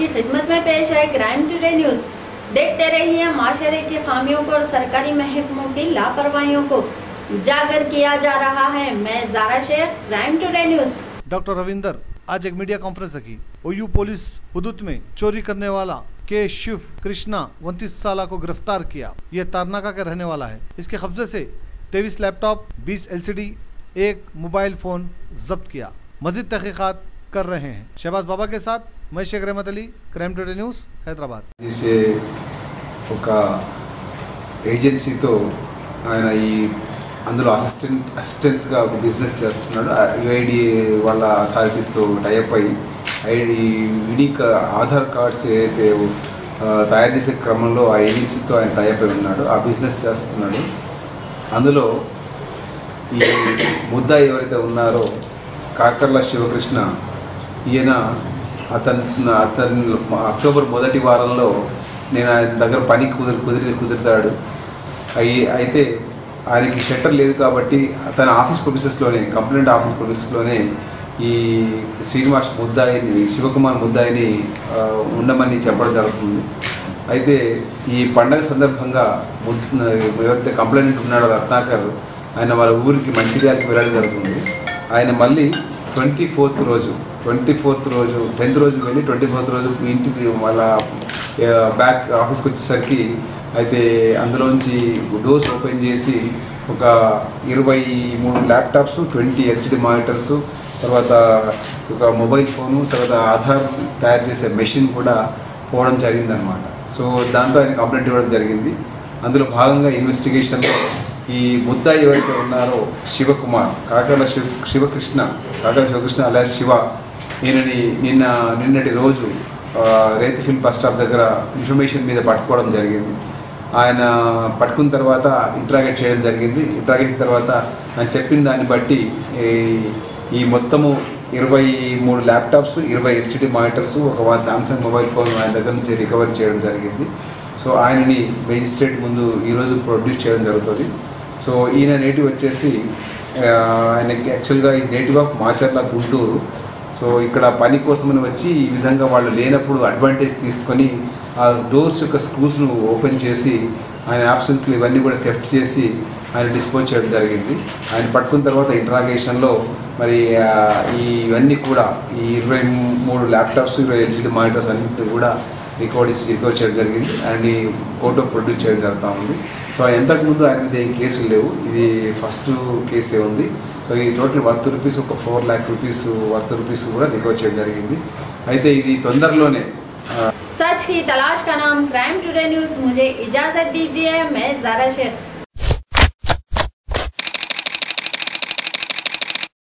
आपकी खिदमत में पेश है क्राइम टुडे न्यूज़। देखते रहिए माशरे की खामियों को और सरकारी महकमों की लापरवाहियों को उजागर किया जा रहा है। मैं Zara Shaikh, crime today news. Doctor Ravinder आज एक मीडिया कॉन्फ्रेंस रखी। ओयू पुलिस हुदूद में चोरी करने वाला के शिव कृष्णा 29 साल को गिरफ्तार किया। यह तारनाका का रहने वाला है। इसके कब्जे से 23 लैपटॉप, 20 LCD, एक मोबाइल फ़ोन जब्त किया। मजीद तहकीकात कर रहे हैं। शहबाज बाबा के साथ मैं शेख रहमत Ali, crime today news, Hyderabad. इसे ఒక ఏజెన్సీతో ఆయన ఈ అందులో అసిస్టెంట్స్గా ఒక బిజినెస్ చేస్తున్నాడు. యుఐడి వాళ్ళ అథారిటీస్తో టైఅప్ అయ్యి యూనిక్ ఆధార్ కార్డ్స్ ఏదైతే తయారు చేసే క్రమంలో ఆ ఏజెన్సీతో ఆయన టైఅప్ అయి ఉన్నాడు. ఆ బిజినెస్ చేస్తున్నాడు. అందులో ఈ ముద్దాయి ఎవరైతే ఉన్నారో కాకర్ల శివకృష్ణ, ఈయన అతను అక్టోబర్ మొదటి వారంలో నేను ఆయన దగ్గర పని కుదురుతాడు. అయితే ఆయనకి షట్టర్ లేదు కాబట్టి తన ఆఫీస్ ప్రొమిసెస్లోనే, కంప్లైంట్ ఆఫీస్ ప్రొమిసెస్లోనే ఈ శ్రీనివాస్ ముద్దాయిని, శివకుమార్ ముద్దాయిని ఉండమని చెప్పడం జరుగుతుంది. అయితే ఈ పండగ సందర్భంగా ఎవరైతే కంప్లైంట్ ఉన్నాడో రత్నాకర్, ఆయన వాళ్ళ ఊరికి మంచిర్యాలకి వెళ్ళడం జరుగుతుంది. ఆయన మళ్ళీ 24th రోజు 10th రోజు వెళ్ళి 24th రోజు ఇంటికి వాళ్ళ బ్యాక్ ఆఫీస్కి వచ్చేసరికి అయితే అందులోంచి డోర్స్ ఓపెన్ చేసి ఒక 23 ల్యాప్టాప్స్, 20 LCD మానిటర్స్, తర్వాత ఒక మొబైల్ ఫోను, తర్వాత ఆధార్ తయారు చేసే మెషిన్ కూడా పోవడం జరిగిందనమాట. సో దాంతో ఆయన కంప్లైంట్ ఇవ్వడం జరిగింది. అందులో భాగంగా ఇన్వెస్టిగేషన్లో ఈ ముద్దాయి ఎవరైతే ఉన్నారో శివకుమార్, కాకర్ల శివకృష్ణ అలాగే శివ, ఈయనని నిన్నటి రోజు రేతిఫిల్ బస్ స్టాప్ దగ్గర ఇన్ఫర్మేషన్ మీద పట్టుకోవడం జరిగింది. ఆయన పట్టుకున్న తర్వాత ఇంట్రాగేట్ చేయడం జరిగింది. ఇంట్రాగేట్ తర్వాత ఆయన చెప్పిన దాన్ని బట్టి ఈ మొత్తము 23 ల్యాప్టాప్స్, 20 LCD మానిటర్స్, ఒక శాంసంగ్ మొబైల్ ఫోన్ ఆయన దగ్గర నుంచి రికవరీ చేయడం జరిగింది. సో ఆయనని మేజిస్ట్రేట్ ముందు ఈరోజు ప్రొడ్యూస్ చేయడం జరుగుతుంది. సో ఈయన నేటివ్ వచ్చేసి ఆయనకి యాక్చువల్గా ఈ native of Macherla, Guntur. So ఇక్కడ పని కోసమని వచ్చి ఈ విధంగా వాళ్ళు లేనప్పుడు అడ్వాంటేజ్ తీసుకొని ఆ డోర్స్ యొక్క స్క్రూస్ను ఓపెన్ చేసి ఆయన యాబ్సెన్స్లో ఇవన్నీ కూడా థెఫ్ట్ చేసి ఆయన డిస్పోజ్ చేయడం జరిగింది. ఆయన పట్టుకున్న తర్వాత ఇంట్రాగేషన్లో మరి ఇవన్నీ కూడా ఈ 23 ల్యాప్టాప్స్, 20 LCD మానిటర్స్ అన్నింటినీ కూడా రికవర్ చేయడం జరిగింది. అండ్ ఈ కోర్టులో ప్రొడ్యూస్ చేయడం జరుగుతూ ఉంది. సో ఇంతకుముందు ఆయన మీద ఏం కేసులు లేవు, ఇది ఫస్ట్ కేసే ఉంది. సో ఈ టోటల్ వర్త్ రూపీస్ ఒక 4 लाख रुपीस వర్త్ రూపీస్ కూడా రికవర్ చేయడం జరిగింది. అయితే ఇది తొందరలోనే सच की तलाश का नाम क्राइम टुडे न्यूज़। मुझे इजाज़त दीजिए, मैं ज़ारा शेख।